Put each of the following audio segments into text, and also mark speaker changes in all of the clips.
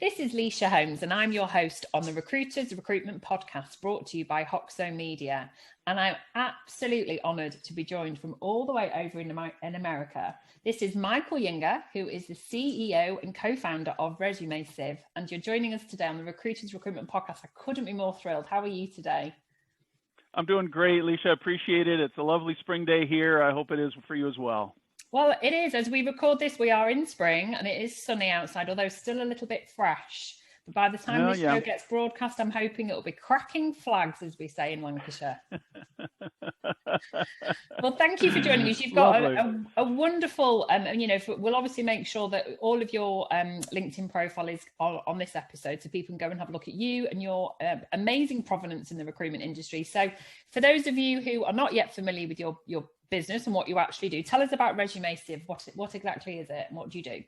Speaker 1: This is Leisha Holmes, and I'm your host on the Recruiters Recruitment podcast brought to you by Hoxo Media. And I'm absolutely honoured to be joined from all the way over in America. This is Michael Yinger, who is the CEO and co-founder of Sieve. And you're joining us today on the Recruiters Recruitment podcast. I couldn't be more thrilled. How are you today?
Speaker 2: I'm doing great, Leisha. Appreciate it. It's a lovely spring day here. I hope it is for you as well.
Speaker 1: Well, it is. As we record this, we are in spring and it is sunny outside, although still a little bit fresh. But by the time this show gets broadcast, I'm hoping it'll be cracking flags, as we say in Lancashire. Well, thank you for joining us. You've got a wonderful, we'll obviously make sure that all of your LinkedIn profile is on this episode so people can go and have a look at you and your amazing provenance in the recruitment industry. So for those of you who are not yet familiar with your business and what you actually do, tell us about Sieve. What exactly is it and what do you do?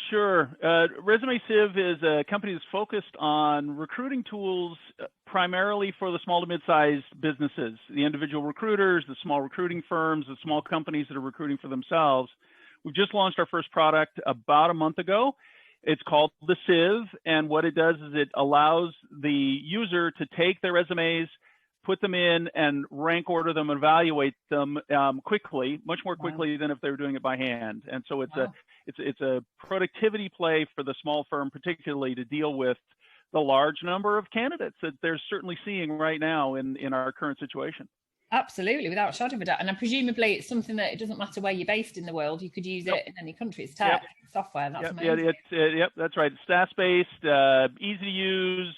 Speaker 2: Sure. Sieve is a company that's focused on recruiting tools primarily for the small to mid-sized businesses, the individual recruiters, the small recruiting firms, the small companies that are recruiting for themselves. We've just launched our first product about a month ago. It's called the Sieve, and what it does is it allows the user to take their resumes, put them in and rank order them, evaluate them quickly, much more quickly than if they were doing it by hand. And so it's a productivity play for the small firm, particularly to deal with the large number of candidates that they're certainly seeing right now in our current situation.
Speaker 1: Absolutely, without a shadow of a doubt. And presumably it's something that it doesn't matter where you're based in the world, you could use it in any country. It's tech, software, that's amazing.
Speaker 2: That's right. It's SaaS-based, easy to use.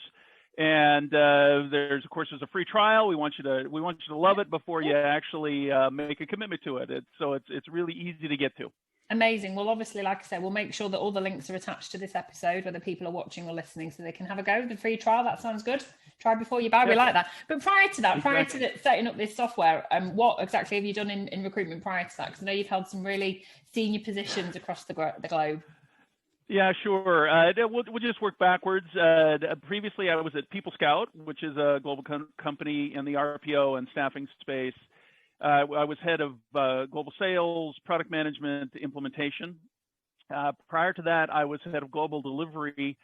Speaker 2: And there's a free trial. We want you to love it before you actually make a commitment to it. It's really easy to get to.
Speaker 1: Amazing. Well, obviously, like I said, we'll make sure that all the links are attached to this episode, whether people are watching or listening, so they can have a go. The free trial, that sounds good. Try before you buy. We like that. But prior to setting up this software, what exactly have you done in recruitment prior to that? Because I know you've held some really senior positions across the globe.
Speaker 2: Yeah, sure. We'll just work backwards. Previously, I was at Scout, which is a global company in the RPO and staffing space. I was head of global sales, product management, implementation. Prior to that, I was head of global delivery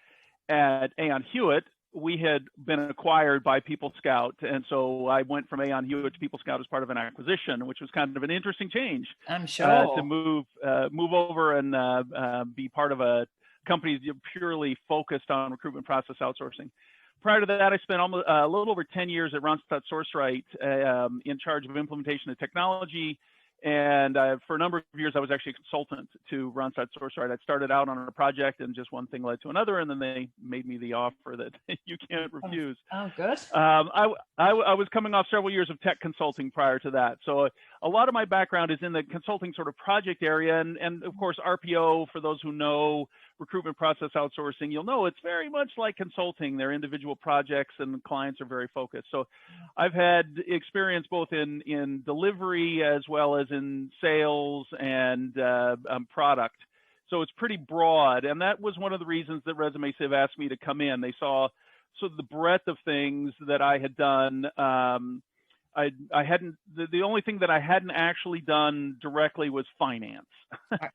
Speaker 2: at Aon Hewitt. We had been acquired by Scout, and so I went from Aon Hewitt to Scout as part of an acquisition, which was kind of an interesting change.
Speaker 1: I'm sure.
Speaker 2: To move over and be part of a company purely focused on recruitment process outsourcing. Prior to that, I spent almost a little over 10 years at Randstad Sourceright in charge of implementation of technology. And for a number of years, I was actually a consultant to Randstad Sourceright. I started out on a project and just one thing led to another. And then they made me the offer that you can't refuse.
Speaker 1: Oh, good.
Speaker 2: I was coming off several years of tech consulting prior to that. So a lot of my background is in the consulting sort of project area. And of course, RPO, for those who know recruitment process outsourcing, you'll know it's very much like consulting. They're individual projects and the clients are very focused. So I've had experience both in delivery as well as in sales and product. So it's pretty broad. And that was one of the reasons that Sieve asked me to come in. They saw sort of the breadth of things that I had done. I hadn't, the only thing that I hadn't actually done directly was finance.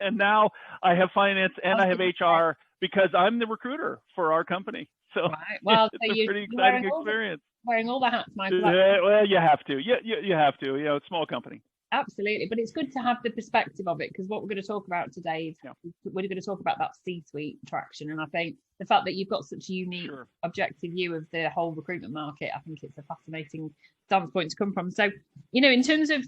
Speaker 2: And now I have finance and I have HR because I'm the recruiter for our company. So
Speaker 1: well,
Speaker 2: it's a pretty exciting experience.
Speaker 1: Wearing all the hats, Michael.
Speaker 2: Well, you have to. You have to. You know, it's a small company.
Speaker 1: Absolutely. But it's good to have the perspective of it, because what we're going to talk about today is we're going to talk about that C-suite traction. And I think the fact that you've got such a unique objective view of the whole recruitment market, I think it's a fascinating stance point to come from. So, in terms of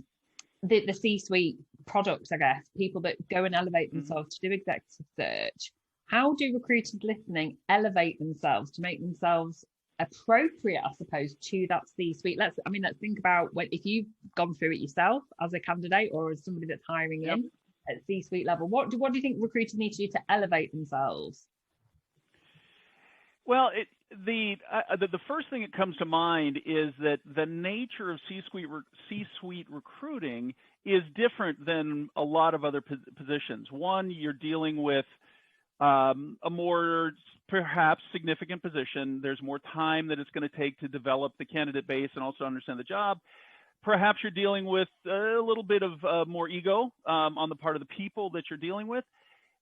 Speaker 1: the C-suite products, I guess, people that go and elevate themselves to do executive search, how do recruiters listening elevate themselves to make themselves appropriate, I suppose, to that C-suite? Let's think about if you've gone through it yourself as a candidate or as somebody that's hiring in at C-suite level. What do you think recruiters need to do to elevate themselves?
Speaker 2: Well, the first thing that comes to mind is that the nature of C-suite recruiting is different than a lot of other positions. One, you're dealing with a more perhaps significant position. There's more time that it's going to take to develop the candidate base and also understand the job. Perhaps you're dealing with a little bit of more ego on the part of the people that you're dealing with.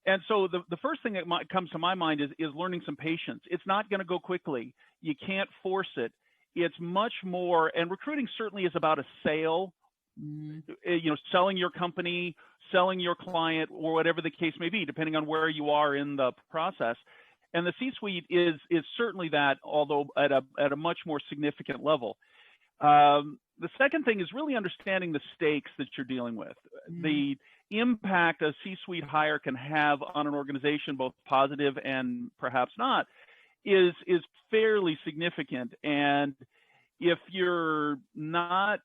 Speaker 2: And so the first thing that comes to my mind is learning some patience. It's not going to go quickly. You can't force it. It's much more, and recruiting certainly is about a sale, selling your company, selling your client, or whatever the case may be, depending on where you are in the process. And the C-suite is certainly that, although at a much more significant level. The second thing is really understanding the stakes that you're dealing with. The impact a C-suite hire can have on an organization, both positive and perhaps not, is fairly significant. And if you're not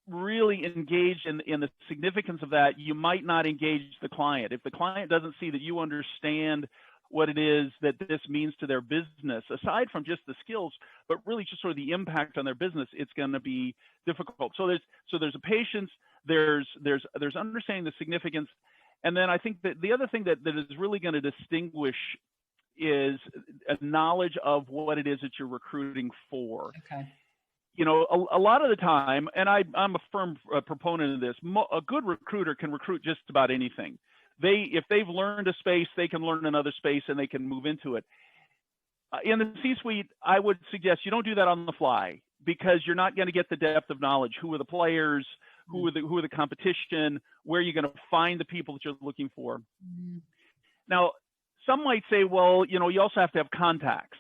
Speaker 2: really engaged in the significance of that, you might not engage the client. If the client doesn't see that you understand what it is that this means to their business, aside from just the skills, but really just sort of the impact on their business, it's going to be difficult. So there's a patience, there's understanding the significance, and then I think that the other thing that is really going to distinguish is a knowledge of what it is that you're recruiting for.
Speaker 1: Okay.
Speaker 2: A lot of the time, and I'm a firm proponent of this, a good recruiter can recruit just about anything. If they've learned a space, they can learn another space and they can move into it. In the C-suite, I would suggest you don't do that on the fly, because you're not going to get the depth of knowledge. Who are the players? Who are the competition? Where are you going to find the people that you're looking for? Now, some might say, well, you also have to have contacts.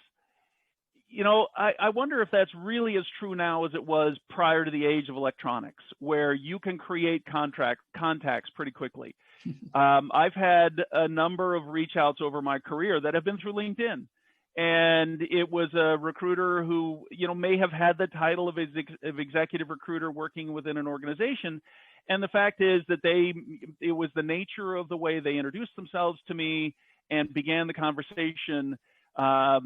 Speaker 2: I wonder if that's really as true now as it was prior to the age of electronics, where you can create contacts pretty quickly. I've had a number of reach outs over my career that have been through LinkedIn, and it was a recruiter who, may have had the title of executive recruiter working within an organization. And the fact is that it was the nature of the way they introduced themselves to me and began the conversation. I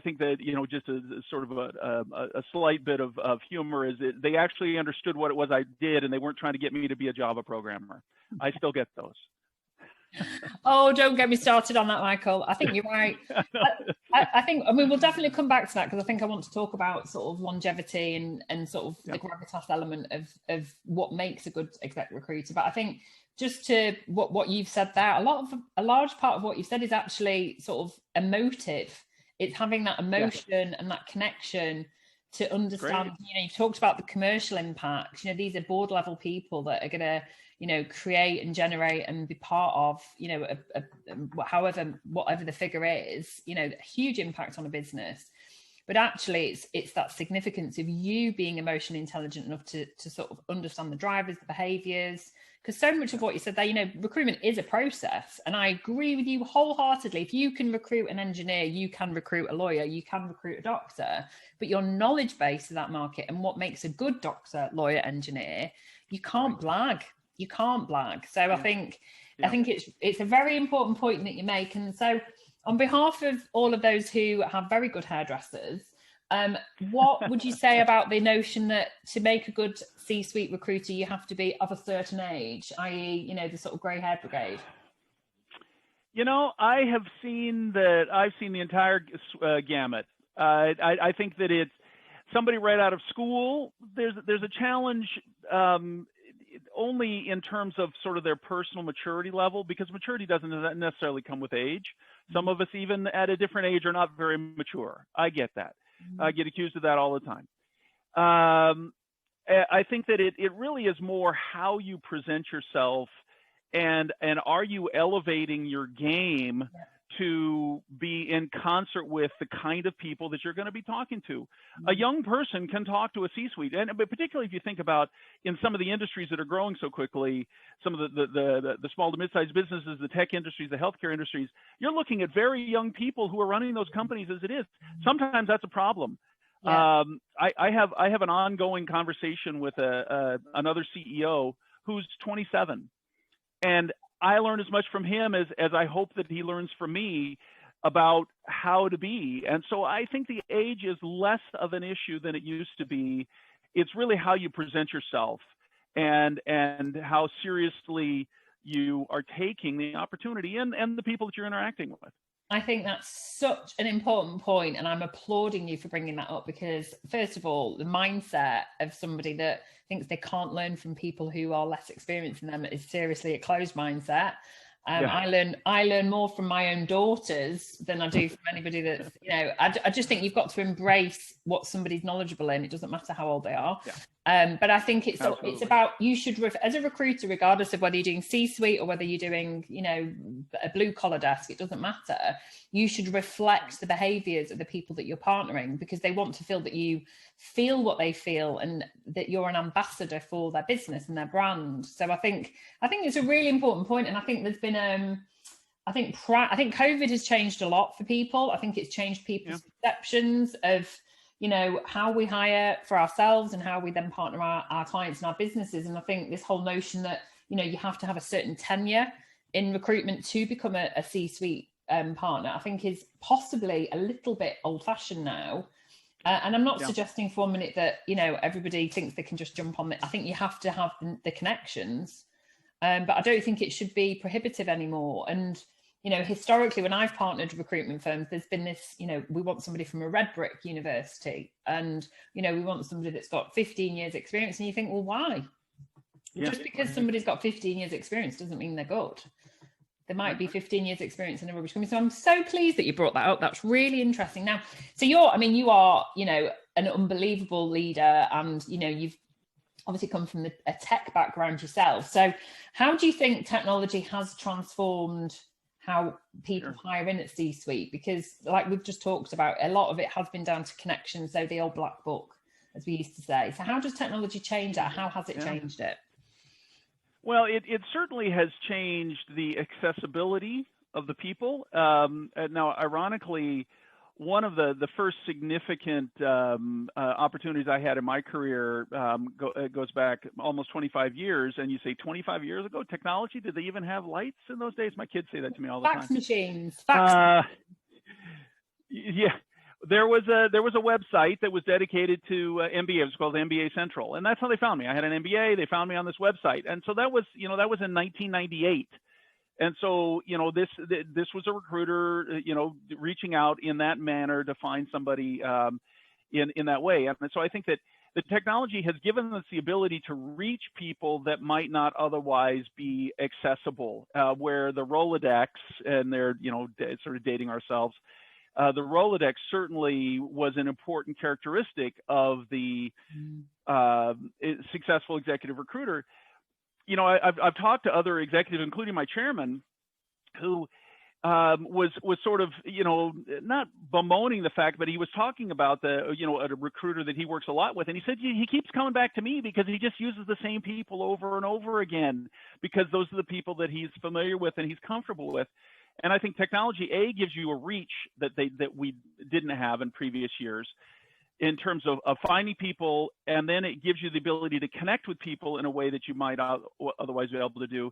Speaker 2: think that, just a sort of a slight bit of humor is that they actually understood what it was I did, and they weren't trying to get me to be a Java programmer. I still get those.
Speaker 1: Oh, don't get me started on that, Michael. I think you're right. I think, we'll definitely come back to that, because I think I want to talk about sort of longevity and sort of the gravitas element of what makes a good exec recruiter. But I think just to what you've said there, a large part of what you've said is actually sort of emotive. It's having that emotion and that connection to understand. Great. You've talked about the commercial impact. These are board level people that are going to, create and generate and be part of, whatever the figure is, a huge impact on a business. But actually, it's that significance of you being emotionally intelligent enough to sort of understand the drivers, the behaviors. Because so much of what you said there, recruitment is a process. And I agree with you wholeheartedly. If you can recruit an engineer, you can recruit a lawyer, you can recruit a doctor, but your knowledge base of that market and what makes a good doctor, lawyer, engineer, you can't blag. You can't blag. So I think it's a very important point that you make. And so on behalf of all of those who have very good hairdressers, what would you say about the notion that to make a good C-suite recruiter, you have to be of a certain age, i.e., the sort of grey-haired brigade?
Speaker 2: I have seen I've seen the entire gamut. I think that it's somebody right out of school. There's a challenge only in terms of sort of their personal maturity level, because maturity doesn't necessarily come with age. Some of us, even at a different age, are not very mature. I get that. I get accused of that all the time. I think that it really is more how you present yourself, and are you elevating your game to be in concert with the kind of people that you're going to be talking to. A young person can talk to a C-suite, but particularly if you think about in some of the industries that are growing so quickly, some of the small to mid-sized businesses, the tech industries, the healthcare industries, you're looking at very young people who are running those companies as it is. Sometimes that's a problem. Yeah. I have an ongoing conversation with another CEO who's 27, and I learn as much from him as I hope that he learns from me about how to be. And so I think the age is less of an issue than it used to be. It's really how you present yourself and how seriously you are taking the opportunity and the people that you're interacting with.
Speaker 1: I think that's such an important point, and I'm applauding you for bringing that up, because first of all, the mindset of somebody that thinks they can't learn from people who are less experienced than them is seriously a closed mindset. I learn more from my own daughters than I do from anybody that's, you know, I just think you've got to embrace what somebody's knowledgeable in. It doesn't matter how old they are. But I think it's about, you should, as a recruiter, regardless of whether you're doing C-suite or whether you're doing, you know, a blue collar desk, it doesn't matter. You should reflect the behaviors of the people that you're partnering, because they want to feel that you feel what they feel and that you're an ambassador for their business and their brand. So I think it's a really important point. And I think there's been, I think COVID has changed a lot for people. I think it's changed people's perceptions of, you know, how we hire for ourselves and how we then partner our clients and our businesses. And I think this whole notion that, you know, you have to have a certain tenure in recruitment to become a C-suite partner, I think is possibly a little bit old fashioned now. And I'm not suggesting for 1 minute that, you know, everybody thinks they can just jump on it. I think you have to have the connections, but I don't think it should be prohibitive anymore. And, you know, historically, when I've partnered recruitment firms, there's been this, you know, we want somebody from a red brick university, and, you know, we want somebody that's got 15 years experience. And you think, well, why? Just because somebody's got 15 years experience doesn't mean they're good. There might be 15 years experience in a rubbish company. So I'm so pleased that you brought that up. That's really interesting. Now, so you are, you know, an unbelievable leader, and, you know, you've obviously come from a tech background yourself. So how do you think technology has transformed how people hire in at C-suite? Because like we've just talked about, a lot of it has been down to connections. So the old black book, as we used to say. So how does technology change that? How has it changed it?
Speaker 2: Well, it certainly has changed the accessibility of the people. Now, ironically, one of the first significant opportunities I had in my career goes back almost 25 years. And you say 25 years ago, technology, did they even have lights in those days? My kids say that to me all the time.
Speaker 1: Fax machines.
Speaker 2: Yeah. There was a website that was dedicated to MBA. It was called MBA Central, and that's how they found me. I had an MBA. They found me on this website, and so that was in 1998. And so, you know, this was a recruiter, you know, reaching out in that manner to find somebody in that way. And so I think that the technology has given us the ability to reach people that might not otherwise be accessible. Where the Rolodex, and they're, you know, sort of dating ourselves. The Rolodex certainly was an important characteristic of the successful executive recruiter. You know, I've talked to other executives, including my chairman, who was sort of, you know, not bemoaning the fact, but he was talking about a recruiter that he works a lot with, and he said he keeps coming back to me because he just uses the same people over and over again, because those are the people that he's familiar with and he's comfortable with. And I think technology, gives you a reach that we didn't have in previous years in terms of finding people, and then it gives you the ability to connect with people in a way that you might otherwise be able to do.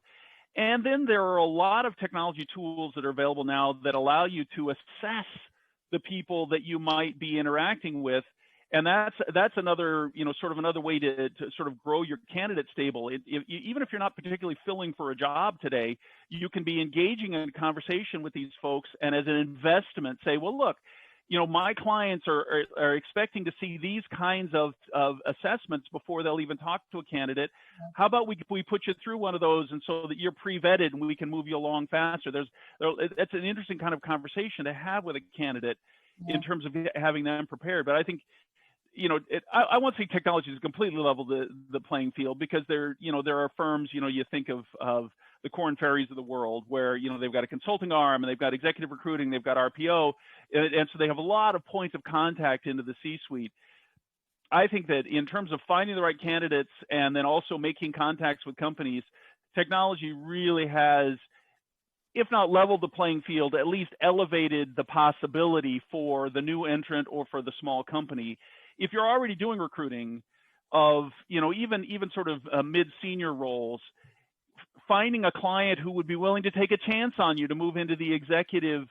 Speaker 2: And then there are a lot of technology tools that are available now that allow you to assess the people that you might be interacting with. And that's another, you know, sort of another way to sort of grow your candidate stable. Even if you're not particularly filling for a job today, you can be engaging in a conversation with these folks, and as an investment say, well, look, you know, my clients are expecting to see these kinds of assessments before they'll even talk to a candidate. How about we put you through one of those, and so that you're pre-vetted and we can move you along faster. That's an interesting kind of conversation to have with a candidate in terms of having them prepared. But I think, you know, I won't say technology has completely leveled the playing field, because there are firms, you know, you think of the Korn Ferries of the world, where, you know, they've got a consulting arm and they've got executive recruiting, they've got RPO, and so they have a lot of points of contact into the C-suite. I think that in terms of finding the right candidates and then also making contacts with companies, technology really has, if not leveled the playing field, at least elevated the possibility for the new entrant or for the small company. If you're already doing recruiting of, you know, even sort of mid-senior roles, finding a client who would be willing to take a chance on you to move into the executive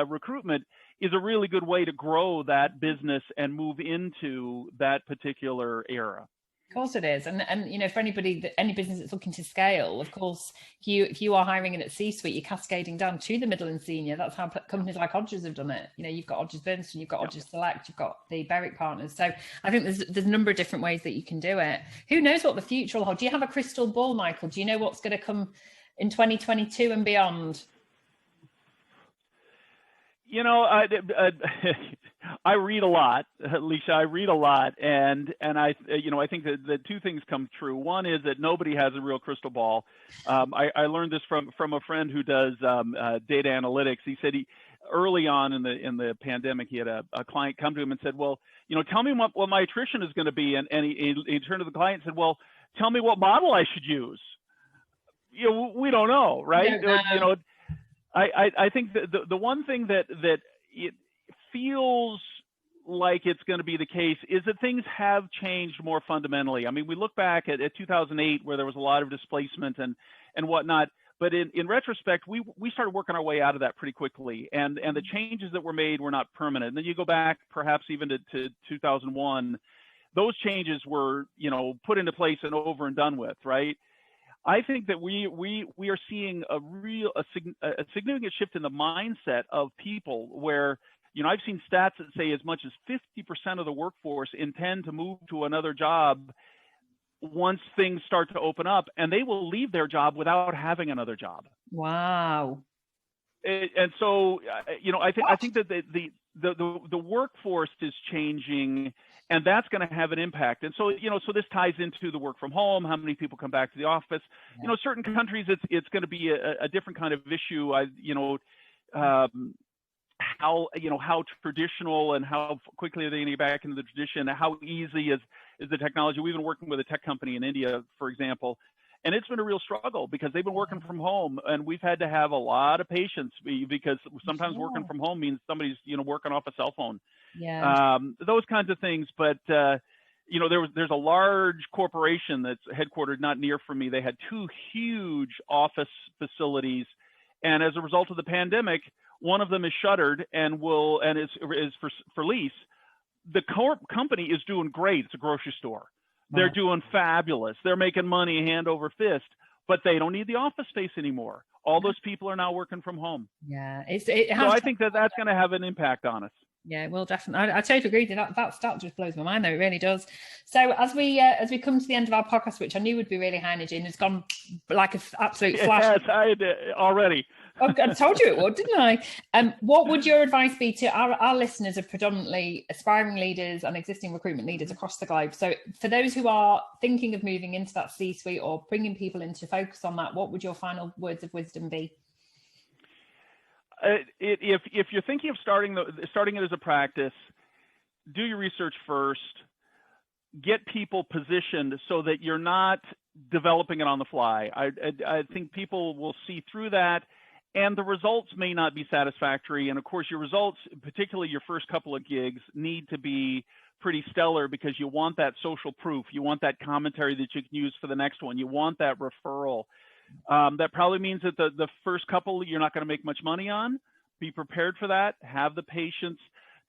Speaker 2: recruitment is a really good way to grow that business and move into that particular era.
Speaker 1: Of course it is. And you know, for any business that's looking to scale, of course, if you are hiring in at C-suite, you're cascading down to the middle and senior. That's how companies like Odgers have done it. You know, you've got Odgers Bernstein, you've got Odgers Select, you've got the Berwick partners. So I think there's a number of different ways that you can do it. Who knows what the future will hold? Do you have a crystal ball, Michael? Do you know what's going to come in 2022 and beyond?
Speaker 2: You know, I read a lot, Alicia. I read a lot, and I think that the two things come true. One is that nobody has a real crystal ball. I learned this from a friend who does data analytics. He said early on in the pandemic, he had a client come to him and said, "Well, tell me what my attrition is going to be," and he turned to the client and said, "Well, tell me what model I should use." We don't know, right? I think that the one thing that it feels like it's going to be the case is that things have changed more fundamentally. I mean, we look back at 2008 where there was a lot of displacement and whatnot, but in retrospect, we started working our way out of that pretty quickly, and the changes that were made were not permanent. And then you go back perhaps even to 2001, those changes were put into place and over and done with, right? I think that we are seeing a significant shift in the mindset of people where, I've seen stats that say as much as 50% of the workforce intend to move to another job once things start to open up, and they will leave their job without having another job.
Speaker 1: Wow.
Speaker 2: And so, I think that the workforce is changing, and that's going to have an impact. And so, so this ties into the work from home, how many people come back to the office. Yeah. Certain countries, it's going to be a different kind of issue. How traditional and how quickly are they going to get back into the tradition? How easy is the technology? We've been working with a tech company in India, for example, and it's been a real struggle because they've been working from home, and we've had to have a lot of patience because sometimes working from home means somebody's working off a cell phone.
Speaker 1: Yeah.
Speaker 2: Those kinds of things. But there's a large corporation that's headquartered not near from me. They had 2 huge office facilities, and as a result of the pandemic, one of them is shuttered and is for lease. The company is doing great. It's a grocery store. They're doing fabulous. They're making money hand over fist, but they don't need the office space anymore. All those people are now working from home.
Speaker 1: Yeah,
Speaker 2: so I think that's going to have an impact on us.
Speaker 1: Yeah, well, definitely. I totally agree. That stat just blows my mind, though. It really does. So as we come to the end of our podcast, which I knew would be really high energy, and it's gone like an absolute flash.
Speaker 2: Yes, I already.
Speaker 1: I told you it would, didn't I? What would your advice be to our listeners of predominantly aspiring leaders and existing recruitment leaders across the globe? So for those who are thinking of moving into that C-suite or bringing people in to focus on that, what would your final words of wisdom be?
Speaker 2: If you're thinking of starting it as a practice, do your research first. Get people positioned so that you're not developing it on the fly. I think people will see through that, and the results may not be satisfactory. And of course, your results, particularly your first couple of gigs, need to be pretty stellar because you want that social proof. You want that commentary that you can use for the next one. You want that referral. That probably means that the first couple you're not going to make much money on. Be prepared for that. Have the patience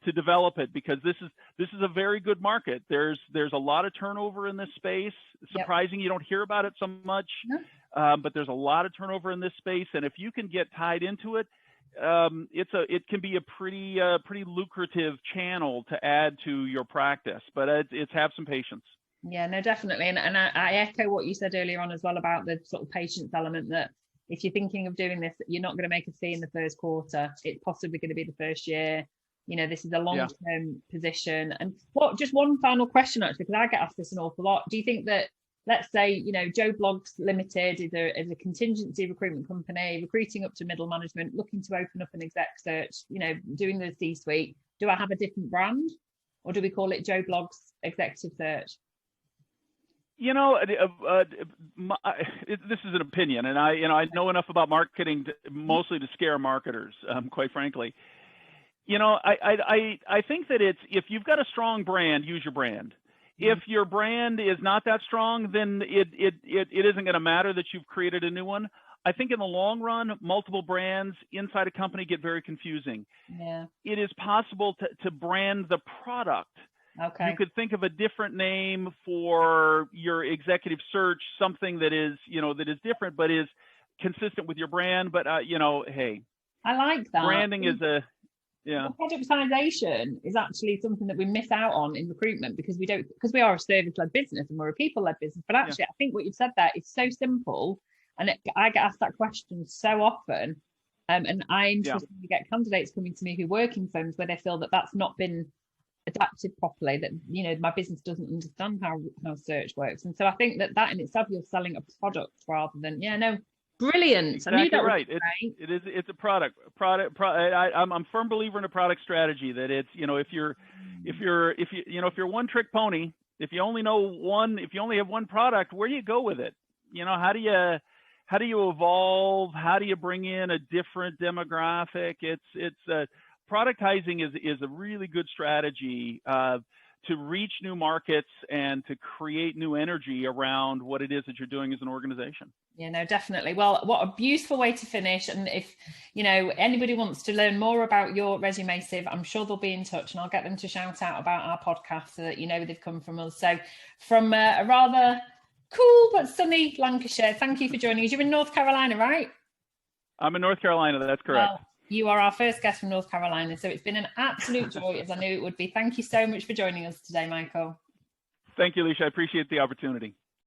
Speaker 2: to develop it because this is a very good market. There's a lot of turnover in this space. Surprising you don't hear about it so much, but there's a lot of turnover in this space. And if you can get tied into it, it can be a pretty lucrative channel to add to your practice. But it's have some patience.
Speaker 1: Yeah, no, definitely. And I echo what you said earlier on as well about the sort of patience element, that if you're thinking of doing this, you're not going to make a fee in the first quarter. It's possibly going to be the first year. This is a long-term position. And just one final question, actually, because I get asked this an awful lot. Do you think that, let's say, Joe Blogs Limited is a contingency recruitment company, recruiting up to middle management, looking to open up an exec search, doing the C-suite. Do I have a different brand, or do we call it Joe Blogs Executive Search?
Speaker 2: This is an opinion, and I know enough about marketing mostly to scare marketers, quite frankly. I think that if you've got a strong brand, use your brand. If your brand is not that strong, then it isn't going to matter that you've created a new one. I think in the long run, multiple brands inside a company get very confusing. Yeah. It is possible to brand the product. Okay. You could think of a different name for your executive search, something that is different, but is consistent with your brand. But hey,
Speaker 1: I like that.
Speaker 2: Branding is
Speaker 1: productization is actually something that we miss out on in recruitment because we are a service-led business and we're a people-led business. But actually, I think what you've said there is so simple And I get asked that question so often. And I interestingly get candidates coming to me who work in firms where they feel that that's not been adapted properly, that, you know, my business doesn't understand how search works. And so I think that in itself, you're selling a product rather than, brilliant.
Speaker 2: Exactly right. It's a product. I'm a firm believer in a product strategy, that it's, you know, if you're one trick pony, if you only have one product, where do you go with it? You know, how do you evolve? How do you bring in a different demographic? Productizing is a really good strategy to reach new markets and to create new energy around what it is that you're doing as an organization.
Speaker 1: Yeah, no, definitely. Well, what a beautiful way to finish. And if, you know, anybody wants to learn more about your resume, Sieve, I'm sure they'll be in touch, and I'll get them to shout out about our podcast so that, you know, they've come from us. So from a rather cool but sunny Lancashire, thank you for joining us. You're in North Carolina, right?
Speaker 2: I'm in North Carolina, that's correct.
Speaker 1: Well, you are our first guest from North Carolina, so it's been an absolute joy, as I knew it would be. Thank you so much for joining us today, Michael.
Speaker 2: Thank you, Alicia. I appreciate the opportunity.